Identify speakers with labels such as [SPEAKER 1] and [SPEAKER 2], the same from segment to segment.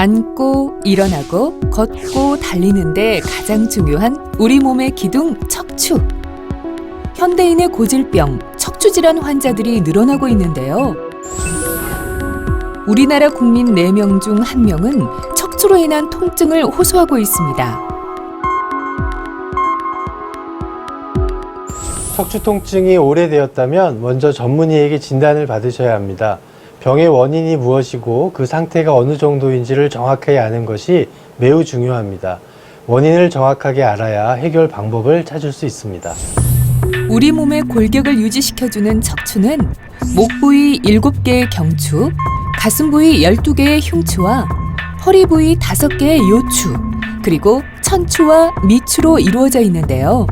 [SPEAKER 1] 앉고 일어나고 걷고 달리는데 가장 중요한 우리 몸의 기둥 척추. 현대인의 고질병, 척추질환 환자들이 늘어나고 있는데요. 우리나라 국민 4명 중 1명은 척추로 인한 통증을 호소하고 있습니다.
[SPEAKER 2] 척추 통증이 오래되었다면 먼저 전문의에게 진단을 받으셔야 합니다. 병의 원인이 무엇이고 그 상태가 어느 정도인지를 정확하게 아는 것이 매우 중요합니다. 원인을 정확하게 알아야 해결 방법을 찾을 수 있습니다.
[SPEAKER 1] 우리 몸의 골격을 유지시켜주는 척추는 목 부위 7개의 경추, 가슴 부위 12개의 흉추와 허리 부위 5개의 요추, 그리고 천추와 미추로 이루어져 있는데요.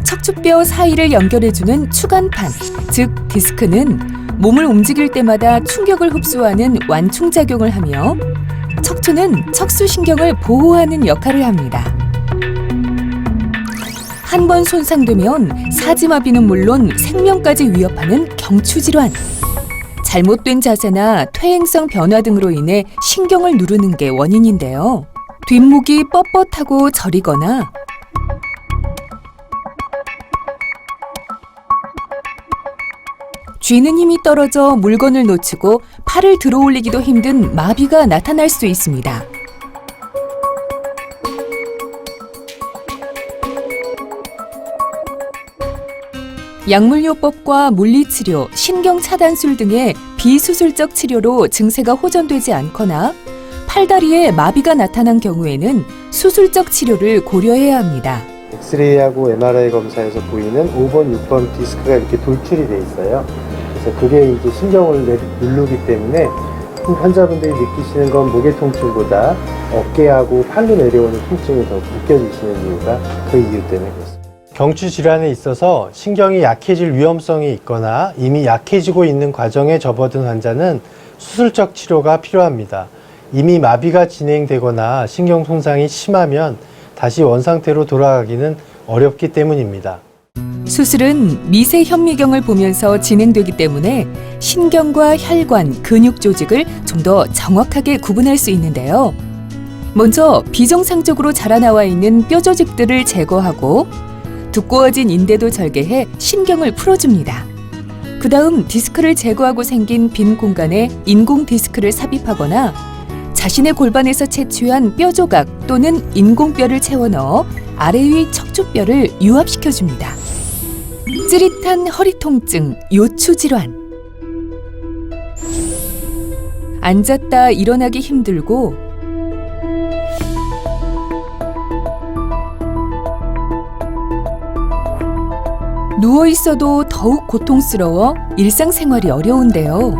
[SPEAKER 1] 척추뼈 사이를 연결해주는 추간판, 즉 디스크는 몸을 움직일 때마다 충격을 흡수하는 완충작용을 하며 척추는 척수신경을 보호하는 역할을 합니다. 한 번 손상되면 사지마비는 물론 생명까지 위협하는 경추질환. 잘못된 자세나 퇴행성 변화 등으로 인해 신경을 누르는 게 원인인데요. 뒷목이 뻣뻣하고 저리거나 쥐는 힘이 떨어져 물건을 놓치고 팔을 들어 올리기도 힘든 마비가 나타날 수 있습니다. 약물요법과 물리치료, 신경차단술 등의 비수술적 치료로 증세가 호전되지 않거나 팔다리에 마비가 나타난 경우에는 수술적 치료를 고려해야 합니다.
[SPEAKER 2] 엑스레이하고 MRI 검사에서 보이는 5번, 6번 디스크가 이렇게 돌출이 돼 있어요. 그래서 그게 이제 신경을 누르기 때문에 환자분들이 느끼시는 건 목의 통증보다 어깨하고 팔로 내려오는 통증이 더 느껴지시는 이유가 그 이유 때문에 그렇습니다. 경추 질환에 있어서 신경이 약해질 위험성이 있거나 이미 약해지고 있는 과정에 접어든 환자는 수술적 치료가 필요합니다. 이미 마비가 진행되거나 신경 손상이 심하면 다시 원상태로 돌아가기는 어렵기 때문입니다.
[SPEAKER 1] 수술은 미세 현미경을 보면서 진행되기 때문에 신경과 혈관, 근육 조직을 좀 더 정확하게 구분할 수 있는데요. 먼저 비정상적으로 자라나와 있는 뼈 조직들을 제거하고 두꺼워진 인대도 절개해 신경을 풀어줍니다. 그 다음 디스크를 제거하고 생긴 빈 공간에 인공 디스크를 삽입하거나 자신의 골반에서 채취한 뼈 조각 또는 인공뼈를 채워 넣어 아래 위 척추뼈를 유합시켜줍니다. 찌릿한 허리 통증, 요추 질환. 앉았다 일어나기 힘들고 누워 있어도 더욱 고통스러워 일상생활이 어려운데요.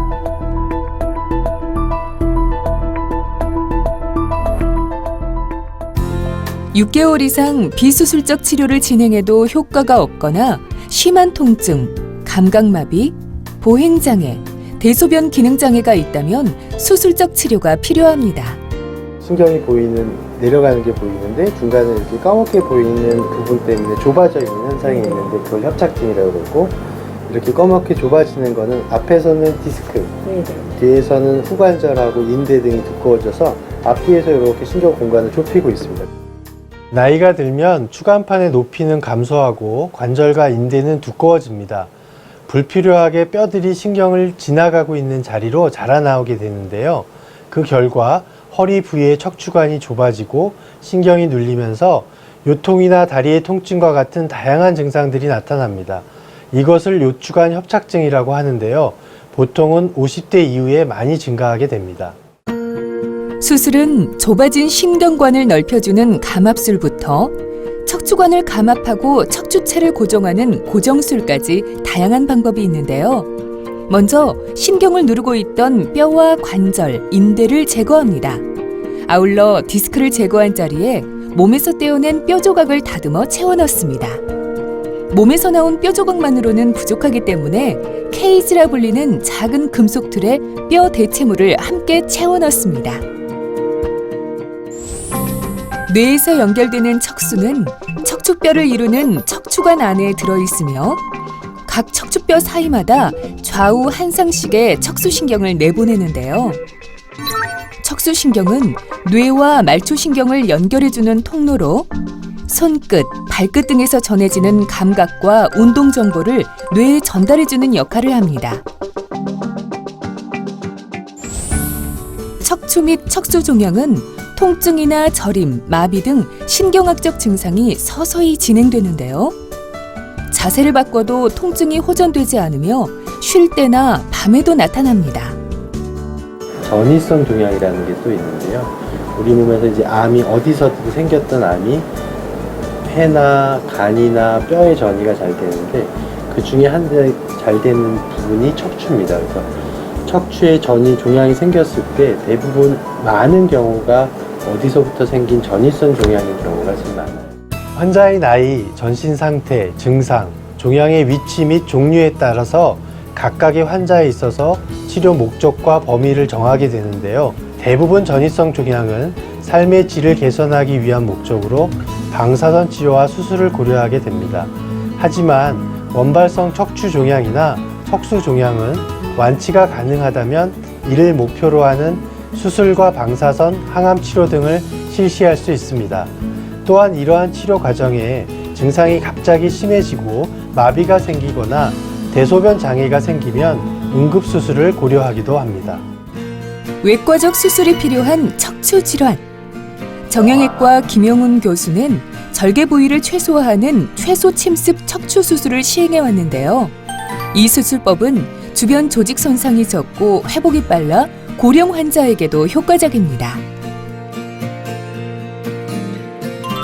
[SPEAKER 1] (6개월) 이상 비수술적 치료를 진행해도 효과가 없거나 심한 통증, 감각마비, 보행장애, 대소변 기능장애가 있다면 수술적 치료가 필요합니다.
[SPEAKER 2] 신경이 내려가는 게 보이는데 중간에 이렇게 까맣게 보이는 부분 때문에 좁아져 있는 현상이 있는데 그걸 협착증이라고 그러고, 이렇게 까맣게 좁아지는 거는 앞에서는 디스크, 뒤에서는 후관절하고 인대 등이 두꺼워져서 앞뒤에서 이렇게 신경 공간을 좁히고 있습니다. 나이가 들면 추간판의 높이는 감소하고 관절과 인대는 두꺼워집니다. 불필요하게 뼈들이 신경을 지나가고 있는 자리로 자라나오게 되는데요. 그 결과 허리 부위의 척추관이 좁아지고 신경이 눌리면서 요통이나 다리의 통증과 같은 다양한 증상들이 나타납니다. 이것을 요추관 협착증이라고 하는데요. 보통은 50대 이후에 많이 증가하게 됩니다.
[SPEAKER 1] 수술은 좁아진 신경관을 넓혀주는 감압술부터 척추관을 감압하고 척추체를 고정하는 고정술까지 다양한 방법이 있는데요. 먼저 신경을 누르고 있던 뼈와 관절, 인대를 제거합니다. 아울러 디스크를 제거한 자리에 몸에서 떼어낸 뼈 조각을 다듬어 채워 넣습니다. 몸에서 나온 뼈 조각만으로는 부족하기 때문에 케이지라 불리는 작은 금속 틀에 뼈 대체물을 함께 채워 넣습니다. 뇌에서 연결되는 척수는 척추뼈를 이루는 척추관 안에 들어있으며 각 척추뼈 사이마다 좌우 한 쌍씩의 척수신경을 내보내는데요. 척수신경은 뇌와 말초신경을 연결해주는 통로로 손끝, 발끝 등에서 전해지는 감각과 운동 정보를 뇌에 전달해주는 역할을 합니다. 척추 및 척수 종양은 통증이나 저림, 마비 등 신경학적 증상이 서서히 진행되는데요. 자세를 바꿔도 통증이 호전되지 않으며 쉴 때나 밤에도 나타납니다.
[SPEAKER 2] 전이성 종양이라는 게 또 있는데요. 우리 몸에서 이제 암이 어디서든 생겼던 암이 폐나 간이나 뼈의 전이가 잘 되는데 그 중에 한 대 잘 되는 부분이 척추입니다. 그래서 척추에 전이 종양이 생겼을 때 대부분 많은 경우가 어디서부터 생긴 전이성 종양인 경우가 제일 많아요. 환자의 나이, 전신 상태, 증상, 종양의 위치 및 종류에 따라서 각각의 환자에 있어서 치료 목적과 범위를 정하게 되는데요. 대부분 전이성 종양은 삶의 질을 개선하기 위한 목적으로 방사선 치료와 수술을 고려하게 됩니다. 하지만 원발성 척추 종양이나 척수 종양은 완치가 가능하다면 이를 목표로 하는 수술과 방사선, 항암 치료 등을 실시할 수 있습니다. 또한 이러한 치료 과정에 증상이 갑자기 심해지고 마비가 생기거나 대소변 장애가 생기면 응급수술을 고려하기도 합니다.
[SPEAKER 1] 외과적 수술이 필요한 척추 질환. 정형외과 김영훈 교수는 절개 부위를 최소화하는 최소 침습 척추 수술을 시행해 왔는데요. 이 수술법은 주변 조직 손상이 적고 회복이 빨라 고령 환자에게도 효과적입니다.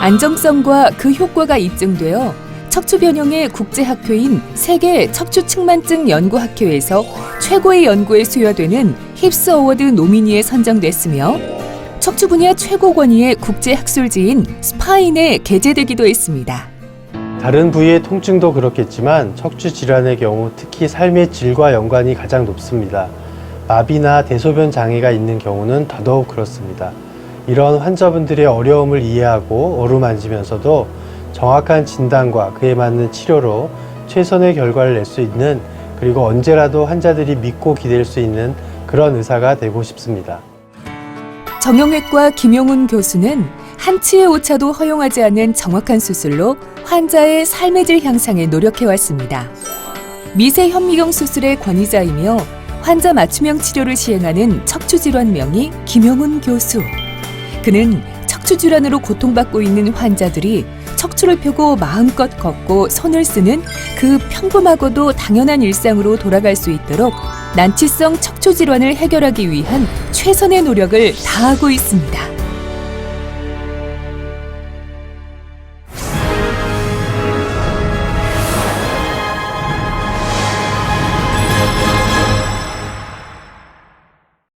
[SPEAKER 1] 안정성과 그 효과가 입증되어 척추 변형의 국제학회인 세계 척추측만증 연구학회에서 최고의 연구에 수여되는 힙스 어워드 노미니에 선정됐으며 척추 분야 최고 권위의 국제학술지인 스파인에 게재되기도 했습니다.
[SPEAKER 2] 다른 부위의 통증도 그렇겠지만 척추 질환의 경우 특히 삶의 질과 연관이 가장 높습니다. 마비나 대소변 장애가 있는 경우는 더더욱 그렇습니다. 이런 환자분들의 어려움을 이해하고 어루만지면서도 정확한 진단과 그에 맞는 치료로 최선의 결과를 낼 수 있는, 그리고 언제라도 환자들이 믿고 기댈 수 있는 그런 의사가 되고 싶습니다.
[SPEAKER 1] 정형외과 김용훈 교수는 한치의 오차도 허용하지 않는 정확한 수술로 환자의 삶의 질 향상에 노력해왔습니다. 미세 현미경 수술의 권위자이며 환자 맞춤형 치료를 시행하는 척추질환 명의 김용훈 교수. 그는 척추질환으로 고통받고 있는 환자들이 척추를 펴고 마음껏 걷고 손을 쓰는 그 평범하고도 당연한 일상으로 돌아갈 수 있도록 난치성 척추질환을 해결하기 위한 최선의 노력을 다하고 있습니다.